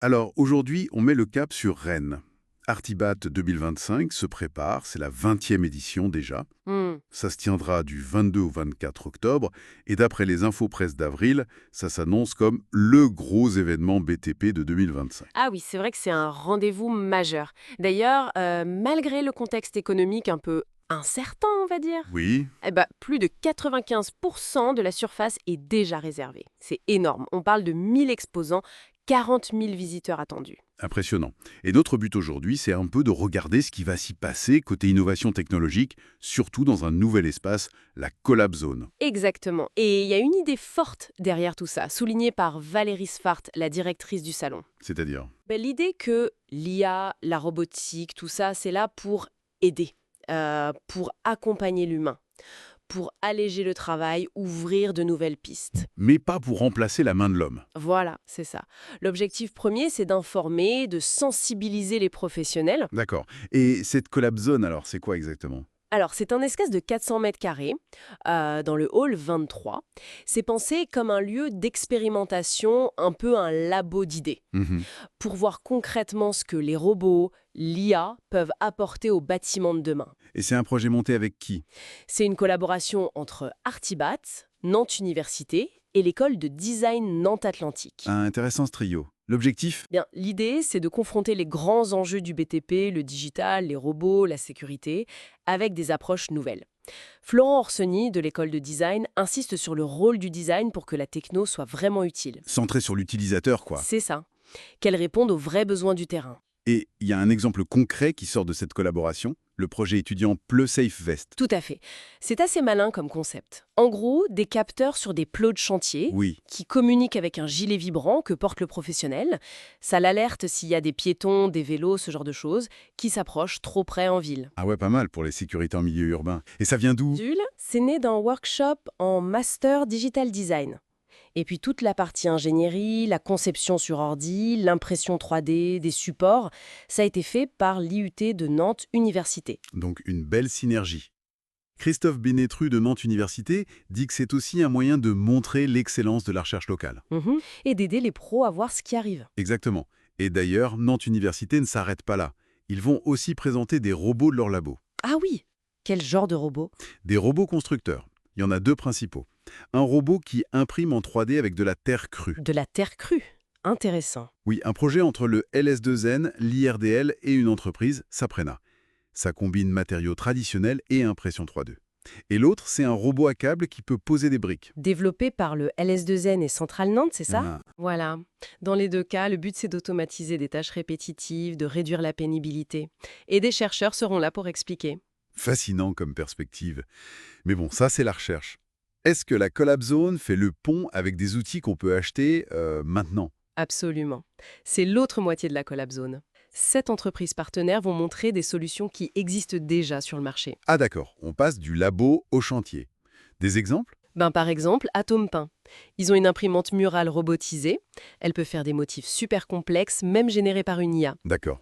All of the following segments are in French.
Alors aujourd'hui, on met le cap sur Rennes. Artibat 2025 se prépare, c'est la 20e édition déjà. Hmm. Ça se tiendra du 22 au 24 octobre, et d'après les infos presse d'avril, ça s'annonce comme le gros événement BTP de 2025. Ah oui, c'est vrai que c'est un rendez-vous majeur. D'ailleurs, malgré le contexte économique un peu incertain, on va dire, Oui, plus de 95% de la surface est déjà réservée. C'est énorme. On parle de 1000 exposants, 40 000 visiteurs attendus. impressionnant. Et notre but aujourd'hui, c'est un peu de regarder ce qui va s'y passer côté innovation technologique, surtout dans un nouvel espace, la Collab Zone. Exactement. Et il y a une idée forte derrière tout ça, soulignée par Valérie Sfart, la directrice du salon. C'est-à-dire. L'idée que l'IA, la robotique, tout ça, c'est là pour aider, pour accompagner l'humain, pour alléger le travail, ouvrir de nouvelles pistes. Mais pas pour remplacer la main de l'homme. Voilà, c'est ça. L'objectif premier, c'est d'informer, de sensibiliser les professionnels. D'accord. Et cette Collab Zone, alors, c'est quoi exactement? Alors, c'est un espace de 400 mètres carrés dans le hall 23. C'est pensé comme un lieu d'expérimentation, un peu un labo d'idées, Mhm. pour voir concrètement ce que les robots, l'IA peuvent apporter aux bâtiments de demain. Et c'est un projet monté avec qui? C'est une collaboration entre Artibat, Nantes Université et l'école de design Nantes Atlantique. Ah, intéressant ce trio. L'objectif? Bien, l'idée, c'est de confronter les grands enjeux du BTP, le digital, les robots, la sécurité, avec des approches nouvelles. Florent Orsoni, de l'école de design, insiste sur le rôle du design pour que la techno soit vraiment utile. Centré sur l'utilisateur, quoi. C'est ça, qu'elle réponde aux vrais besoins du terrain. Et il y a un exemple concret qui sort de cette collaboration, le projet étudiant Pleu Safe Vest. Tout à fait. C'est assez malin comme concept. En gros, des capteurs sur des plots de chantier Oui. qui communiquent avec un gilet vibrant que porte le professionnel. Ça l'alerte s'il y a des piétons, des vélos, ce genre de choses, qui s'approchent trop près en ville. Ah ouais, pas mal pour les sécurités en milieu urbain. Et ça vient d'où? Jules, c'est né d'un workshop en Master Digital Design. Et puis toute la partie ingénierie, la conception sur ordi, l'impression 3D, des supports, ça a été fait par l'IUT de Nantes Université. Donc une belle synergie. Christophe Bénétru de Nantes Université dit que c'est aussi un moyen de montrer l'excellence de la recherche locale. Et d'aider les pros à voir ce qui arrive. Exactement. Et d'ailleurs, Nantes Université ne s'arrête pas là. Ils vont aussi présenter des robots de leur labo. Ah oui, quel genre de robot? Des robots constructeurs. Il y en a deux principaux. Un robot qui imprime en 3D avec de la terre crue. De la terre crue. Intéressant. Oui, un projet entre le LS2N, l'IRDL et une entreprise, Saprena. Ça combine matériaux traditionnels et impression 3D. Et l'autre, c'est un robot à câble qui peut poser des briques. Développé par le LS2N et Centrale Nantes, c'est ça? Ah, Voilà. Dans les deux cas, le but c'est d'automatiser des tâches répétitives, de réduire la pénibilité. Et des chercheurs seront là pour expliquer. fascinant comme perspective. Mais bon, ça c'est la recherche. Est-ce que la Collab Zone fait le pont avec des outils qu'on peut acheter maintenant? Absolument. C'est l'autre moitié de la Collab Zone. 7 entreprises partenaires vont montrer des solutions qui existent déjà sur le marché. Ah d'accord, on passe du labo au chantier. Des exemples? Par exemple, Atome Paint. Ils ont une imprimante murale robotisée. Elle peut faire des motifs super complexes, même générés par une IA. D'accord.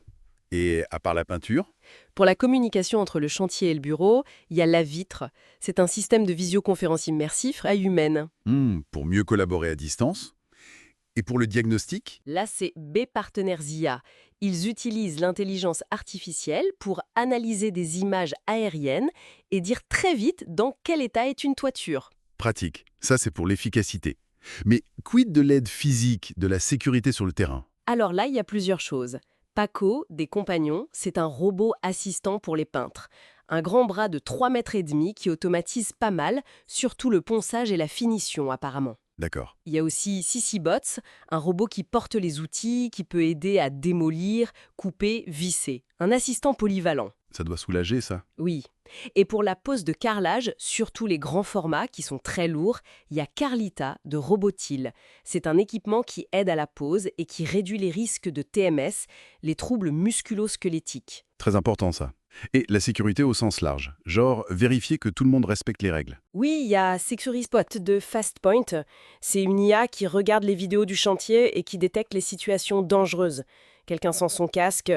Et à part la peinture? Pour la communication entre le chantier et le bureau, il y a la vitre. C'est un système de visioconférence immersif à humaine. Pour mieux collaborer à distance? Et pour le diagnostic? Là, c'est B Partenaires IA. Ils utilisent l'intelligence artificielle pour analyser des images aériennes et dire très vite dans quel état est une toiture. Pratique. Ça c'est pour l'efficacité. Mais quid de l'aide physique, de la sécurité sur le terrain? Alors là, il y a plusieurs choses. Paco, des compagnons, c'est un robot assistant pour les peintres. Un grand bras de 3,5 mètres qui automatise pas mal, surtout le ponçage et la finition apparemment. D'accord. Il y a aussi Sissybots, un robot qui porte les outils, qui peut aider à démolir, couper, visser. Un assistant polyvalent. Ça doit soulager ça. Oui. Et pour la pose de carrelage, surtout les grands formats qui sont très lourds, il y a Carlita de Robotil. C'est un équipement qui aide à la pose et qui réduit les risques de TMS, les troubles musculo-squelettiques. Très important ça. Et la sécurité au sens large. Genre vérifier que tout le monde respecte les règles. Oui, il y a SecuriSpot de FastPoint. C'est une IA qui regarde les vidéos du chantier et qui détecte les situations dangereuses. Quelqu'un sans son casque,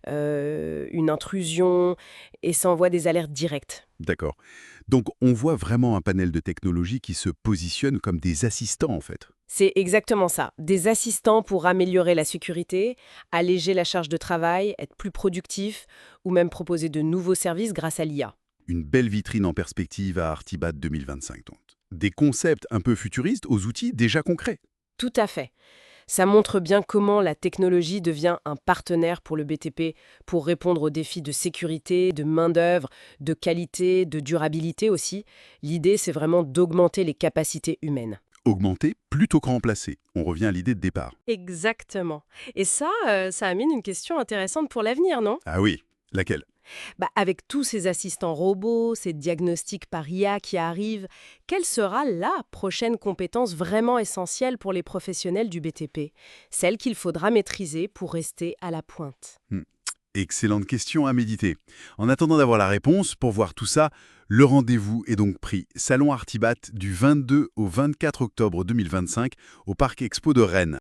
une intrusion, et ça envoie des alertes directes. D'accord. Donc on voit vraiment un panel de technologies qui se positionnent comme des assistants en fait. C'est exactement ça. Des assistants pour améliorer la sécurité, alléger la charge de travail, être plus productif ou même proposer de nouveaux services grâce à l'IA. Une belle vitrine en perspective à Artibat 2025 donc. Des concepts un peu futuristes aux outils déjà concrets. Tout à fait. Ça montre bien comment la technologie devient un partenaire pour le BTP pour répondre aux défis de sécurité, de main-d'œuvre, de qualité, de durabilité aussi. L'idée, c'est vraiment d'augmenter les capacités humaines. Augmenter plutôt que remplacer. On revient à l'idée de départ. Exactement. Et ça amène une question intéressante pour l'avenir, non? Ah oui, laquelle? Avec tous ces assistants robots, ces diagnostics par IA qui arrivent, quelle sera la prochaine compétence vraiment essentielle pour les professionnels du BTP? Celle qu'il faudra maîtriser pour rester à la pointe. Excellente question à méditer. En attendant d'avoir la réponse, pour voir tout ça, le rendez-vous est donc pris. Salon Artibat du 22 au 24 octobre 2025 au Parc Expo de Rennes.